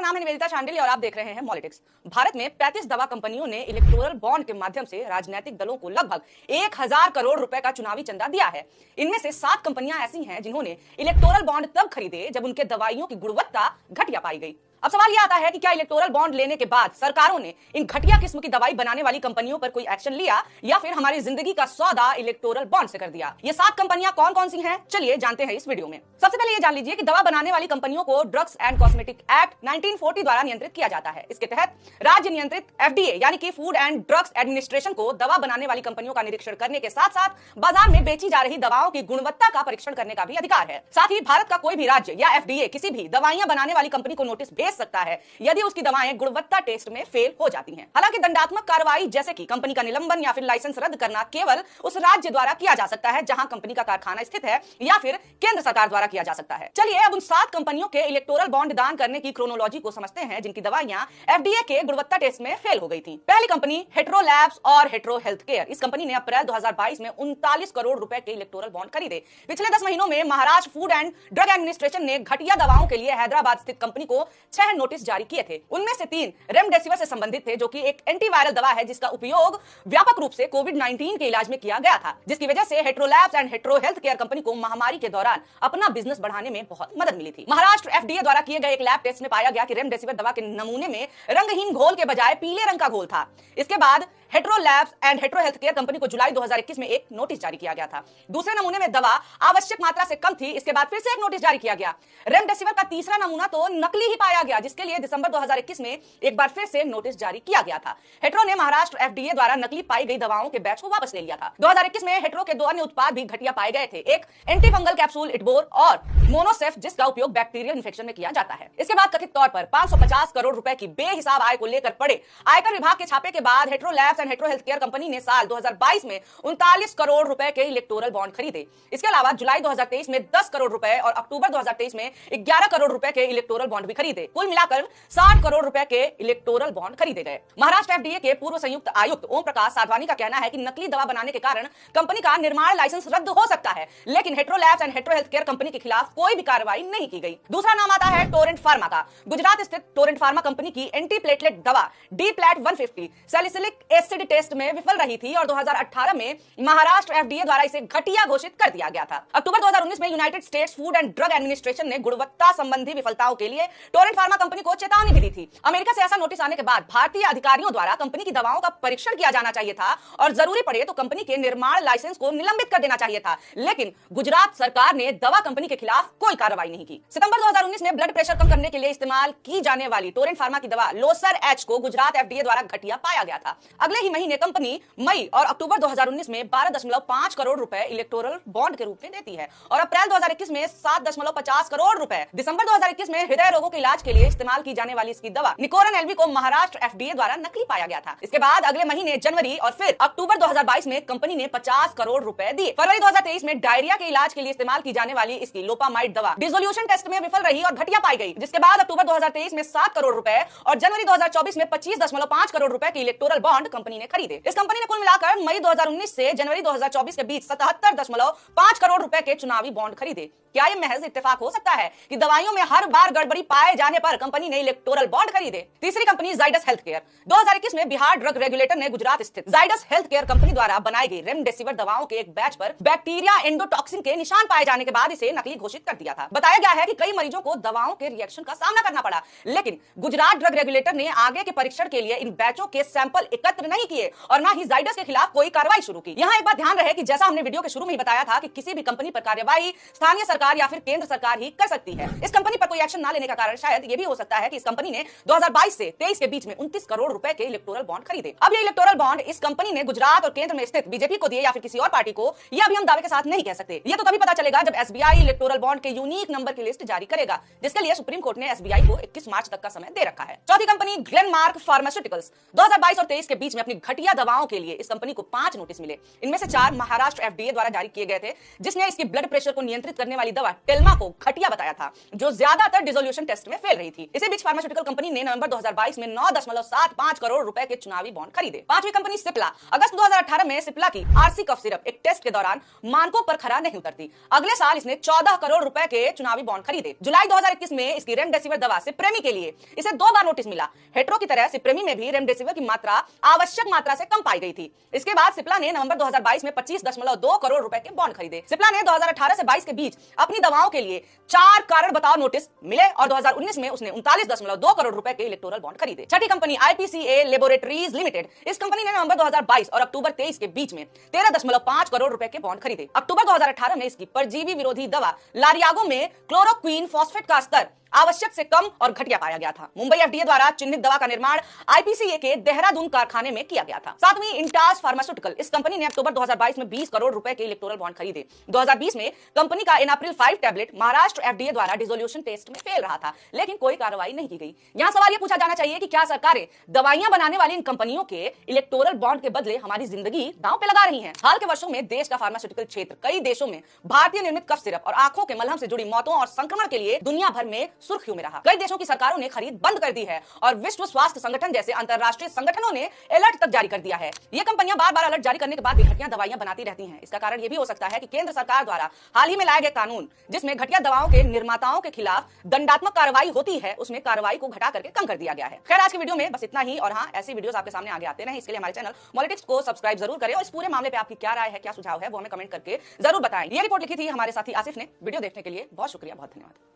नाम है निवेदिता शांडिल्य और आप देख रहे हैं पॉलिटिक्स। भारत में 35 दवा कंपनियों ने इलेक्टोरल बॉन्ड के माध्यम से राजनीतिक दलों को लगभग 1000 करोड़ रुपए का चुनावी चंदा दिया है। इनमें से 7 कंपनियां ऐसी हैं जिन्होंने इलेक्टोरल बॉन्ड तब खरीदे जब उनके दवाइयों की गुणवत्ता घटिया पाई गई। अब सवाल यह आता है कि क्या इलेक्टोरल बॉन्ड लेने के बाद सरकारों ने इन घटिया किस्म की दवाई बनाने वाली कंपनियों पर कोई एक्शन लिया या फिर हमारी जिंदगी का सौदा इलेक्टोरल बॉन्ड से कर दिया। ये 7 कंपनियां कौन कौन सी हैं, चलिए जानते हैं इस वीडियो में। सबसे पहले ये जान लीजिए कि दवा बनाने वाली कंपनियों को ड्रग्स एंड कॉस्मेटिक एक्ट 1940 द्वारा नियंत्रित किया जाता है। इसके तहत राज्य नियंत्रित FDA यानी कि फूड एंड ड्रग्स एडमिनिस्ट्रेशन को दवा बनाने वाली कंपनियों का निरीक्षण करने के साथ साथ बाजार में बेची जा रही दवाओं की गुणवत्ता का परीक्षण करने का भी अधिकार है। साथ ही भारत का कोई भी राज्य या FDA किसी भी दवाइयां बनाने वाली कंपनी को नोटिस भेज सकता है यदि उसकी दवाएं गुणवत्ता टेस्ट में फेल हो जाती हैं। हालांकि दंडात्मक कार्रवाई जैसे कि कंपनी का निलंबन या फिर लाइसेंस रद्द करना केवल उस राज्य द्वारा किया जा सकता है जहां कंपनी का कारखाना स्थित है या फिर केंद्र सरकार द्वारा किया जा सकता है। चलिए अब उन 7 कंपनियों के इलेक्टोरल बॉन्ड दान करने की क्रोनोलॉजी को समझते हैं जिनकी दवाइयां FDA के गुणवत्ता टेस्ट में फेल हो गई थी। पहली कंपनी हेट्रो लैब्स और हेट्रो हेल्थ केयर। इस कंपनी ने अप्रैल 2022 में 39 करोड़ रुपए के इलेक्टोरल बॉन्ड खरीदे। पिछले 10 महीनों में Maharashtra food and drug administration ने घटिया दवाओं के लिए हैदराबाद स्थित कंपनी को 6 नोटिस जारी किए थे। उनमें से 3 रेमडेसिविर से संबंधित थे, जो कि एक एंटीवायरल दवा है जिसका उपयोग व्यापक रूप से कोविड-19 के इलाज में किया गया था, जिसकी वजह से hetero labs and hetero health care company को महामारी के दौरान अपना बिजनेस बढ़ाने में बहुत मदद मिली थी। महाराष्ट्र FDA द्वारा किए गए एक लैब टेस्ट में पाया गया कि रेमडेसिविर दवा के नमूने में रंगहीन घोल के बजाय पीले रंग का घोल था। इसके बाद hetero labs and hetero health care company को जुलाई 2021 में एक नोटिस जारी किया गया था। दूसरे नमूने में दवा आवश्यक मात्रा से कम थी। इसके बाद फिर से एक नोटिस जारी किया गया। रेमडेसिविर का तीसरा नमूना तो नकली ही पाया गया, जिसके लिए दिसंबर 2021 में एक बार फिर से नोटिस जारी किया गया था। हेट्रो ने महाराष्ट्र FDA द्वारा नकली पाई गई दवाओं के बैच को वापस ले लिया था। 2021 में हेट्रो के 2 अन्य उत्पाद भी घटिया पाए गए थे, एक एंटीफंगल कैप्सूल इटबोर और मोनोसेफ, जिसका उपयोग बैक्टीरियल इन्फेक्शन में किया जाता है। इसके बाद कथित तौर पर 550 करोड़ रुपए की बेहिसाब आय को लेकर पड़े आयकर विभाग के छापे के बाद hetero labs and hetero health care company ने साल 2022 में 39 करोड़ रुपए के इलेक्टोरल बॉन्ड खरीदे। इसके अलावा जुलाई 2023 में 10 करोड़ रुपए और अक्टूबर 2023 में 11 करोड़ रुपए के इलेक्टोरल बॉन्ड भी खरीदे। कुल मिलाकर 60 करोड़ रुपए के इलेक्टोरल बॉन्ड खरीदे गए। महाराष्ट्र FDA के पूर्व संयुक्त आयुक्त ओम प्रकाश साधवानी का कहना है कि नकली दवा बनाने के कारण कंपनी का निर्माण लाइसेंस रद्द हो सकता है, लेकिन hetero labs and hetero health care company के खिलाफ कोई भी कार्रवाई नहीं की गई। दूसरा नाम आता है टोरेंट फार्मा का। गुजरात स्थित टोरेंट फार्मा कंपनी की एंटी प्लेटलेट दवा डी-प्लैट 150 सैलिसिलिक एसिड टेस्ट में विफल रही थी और 2018 में महाराष्ट्र FDA द्वारा इसे घटिया घोषित कर दिया गया था। अक्टूबर 2019 में United states food and drug administration ने गुणवत्ता संबंधी विफलताओं के लिए टोरेंट फार्मा कंपनी को चेतावनी भी दी थी। अमेरिका से ऐसा नोटिस आने के बाद भारतीय अधिकारियों द्वारा कंपनी की दवाओं का परीक्षण किया जाना चाहिए था और जरूरी पड़े तो कंपनी के निर्माण लाइसेंस को निलंबित कर देना चाहिए था, लेकिन गुजरात सरकार ने दवा कंपनी के खिलाफ कोई कार्रवाई नहीं की। सितंबर 2019 में ब्लड प्रेशर कम करने के लिए इस्तेमाल की जाने वाली टोरेंट फार्मा की दवा लोसर एच को गुजरात FDA द्वारा घटिया पाया गया था। अगले ही महीने कंपनी मई और अक्टूबर 2019 में 12.5 करोड़ रुपए इलेक्टोरल बॉन्ड के रूप में देती है और अप्रैल 2021 में 7.50 करोड़ रुपए। दिसंबर 2021 में हृदय रोगों के इलाज के लिए इस्तेमाल की जाने वाली इसकी दवा निकोरन एलवी को महाराष्ट्र FDA द्वारा नकली पाया गया था। इसके बाद अगले महीने जनवरी और फिर अक्टूबर 2022 में कंपनी ने 50 करोड़ रुपए दिए। फरवरी 2023 में डायरिया के इलाज के लिए इस्तेमाल की जाने वाली इसकी लोपामाइड दवा डिसोल्यूशन टेस्ट में विफल रही और घटिया पाई गई, जिसके बाद अक्टूबर 2023 में 7 करोड़ रुपए और जनवरी 2024 में 25.5 करोड़ रुपए के इलेक्टोरल बॉन्ड कंपनी ने खरीदे। इस कंपनी ने कुल मिलाकर मई 2019 से जनवरी 2024 के बीच 77.5 करोड़ रुपए के चुनावी बॉन्ड खरीदे। क्या ये महज इत्तेफाक हो सकता है कि दवाइयों में हर बार गड़बड़ी पाए जाने पर कंपनी ने इलेक्टोरल बॉन्ड खरीदे? तीसरी कंपनी जाइडस हेल्थ केयर। 2021 में बिहार ड्रग रेगुलेटर ने गुजरात स्थित जाइडस हेल्थ केयर कंपनी द्वारा बनाई गई रेमडेसिविर दवाओं के एक बैच पर बैक्टीरिया एंडोटॉक्सिन के निशान पाए जाने के बाद इसे नकली घोषित कर दिया था। बताया गया है कि कई मरीजों को दवाओं के रिएक्शन का सामना करना पड़ा, लेकिन गुजरात ड्रग रेगुलेटर ने आगे के परीक्षण के लिए इन बैचों के सैंपल एकत्र नहीं किए और न ही जाइडस के खिलाफ कोई कार्रवाई शुरू की। यहाँ एक बात ध्यान रहे कि जैसा हमने वीडियो के शुरू में ही बताया था कि किसी भी कंपनी पर कार्रवाई स्थानीय सरकार या फिर केंद्र सरकार ही कर सकती है। इस कंपनी पर कोई एक्शन ना लेने का कारण शायद ये भी हो सकता है कि इस कंपनी ने 2022 से 23 के बीच में 29 करोड़ रुपए के इलेक्टोरल बॉन्ड खरीदे। अब ये इलेक्टोरल बॉन्ड इस कंपनी ने गुजरात और केंद्र में स्थित बीजेपी को दिए या फिर किसी और पार्टी को, ये अभी हम दावे के साथ नहीं कह सकते। ये तो तभी पता चलेगा जब SBI इलेक्टोरल बॉन्ड के यूनिक नंबर की लिस्ट जारी करेगा, जिसके लिए सुप्रीम कोर्ट ने SBI को 21 मार्च तक का समय दे रखा है। चौथी कंपनी ग्लेनमार्क फार्मास्यूटिकल्स। 2022 और 23 के बीच में अपनी घटिया दवाओं के लिए इस कंपनी को 5 नोटिस मिले। इनमें से 4 महाराष्ट्र एफडीए द्वारा जारी किए गए थे, जिसने इसकी ब्लड प्रेशर को नियंत्रित करने वाली दवा टेल्मा को घटिया बताया था, जो ज्यादातर डिसोल्यूशन टेस्ट में फेल रही थी। इसी बीच फार्मास्यूटिकल कंपनी ने नवंबर 2022 में 9.75 करोड़ रुपए के चुनावी बॉन्ड खरीदे। पांचवी कंपनी सिप्ला। अगस्त 2018 में सिप्ला की आरसी कफ सिरप एक टेस्ट के दौरान मानकों पर खरा नहीं उतरती। अगले साल इसने 14 करोड़ रुपए के चुनावी बॉन्ड खरीदे। जुलाई 2021 में इसकी रेमडेसिविर दवा सिप्रेमी के लिए इसे 2 बार नोटिस मिला। हेट्रो की तरह सिप्रेमी में भी रेमडेसिविर की मात्रा आवश्यक मात्रा से कम पाई गई थी। इसके बाद सिप्ला ने नवंबर 2022 में 25.2 करोड़ रुपए के बॉन्ड खरीदे। सिप्ला ने 2018 से 22 के बीच अपनी दवाओं के लिए 4 कारण बताओ नोटिस मिले और 2019 में उसने 39.2 करोड़ रुपए के इलेक्टोरल बॉन्ड खरीदे। छठी कंपनी आईपीसीए लेबोरेटरीज लिमिटेड। इस कंपनी ने नवंबर 2022 और अक्टूबर 23 के बीच में 13.5 करोड़ रुपए के बॉन्ड खरीदे। अक्टूबर 2018 में इसकी परजीवी विरोधी दवा लारियागो में क्लोरोक्वीन फॉस्फेट का स्तर आवश्यक से कम और घटिया पाया गया था। मुंबई एफडीए द्वारा चिन्हित दवा का निर्माण आईपीसीए के देहरादून कारखाने में किया गया था। सातवीं इंटास फार्मास्यूटिकल। इस कंपनी ने अक्टूबर 2022 में 20 करोड़ रुपए के इलेक्टोरल बॉन्ड खरीदे। 2020 में कंपनी का एनाप्रिल 5 टैबलेट महाराष्ट्र एफडीए द्वारा डिसोल्यूशन टेस्ट में फेल रहा था, लेकिन कोई कार्रवाई नहीं की गई। यहां सवाल यह पूछा जाना चाहिए कि क्या सरकारें दवाइयां बनाने वाली इन कंपनियों के इलेक्टोरल बॉन्ड के बदले हमारी जिंदगी दांव पे लगा रही हैं। हाल के वर्षों में देश का फार्मास्यूटिकल क्षेत्र कई देशों में भारतीय निर्मित कफ सिरप और आंखों के मलहम से जुड़ी मौतों और संक्रमण के लिए दुनिया भर में सुर्खियों में रहा। देशों की सरकारों ने खरीद बंद कर दी है और विश्व स्वास्थ्य संगठन जैसे अंतरराष्ट्रीय संगठनों ने अलर्ट तक जारी कर दिया है। ये कंपनियां बार-बार अलर्ट जारी करने के बाद भी घटिया दवाइयां बनाती रहती हैं। इसका कारण यह भी हो सकता है कि केंद्र सरकार द्वारा हाल ही में लाए गए कानून, जिसमें घटिया दवाओं के निर्माताओं के खिलाफ दंडात्मक कार्रवाई होती है, उसमें कार्रवाई को घटा करके कम कर दिया गया है। खैर, आज की वीडियो में बस इतना ही। और हाँ, ऐसी वीडियोस आपके सामने आगे आते रहे, इसके लिए हमारे चैनल मॉलिटिक्स को सब्सक्राइब जरूर करें और इस पूरे मामले पे आपकी क्या राय है, क्या सुझाव है, वो हमें कमेंट करके जरूर बताएं। ये रिपोर्ट लिखी थी हमारे साथी आसिफ ने। वीडियो देखने के लिए बहुत शुक्रिया, बहुत धन्यवाद।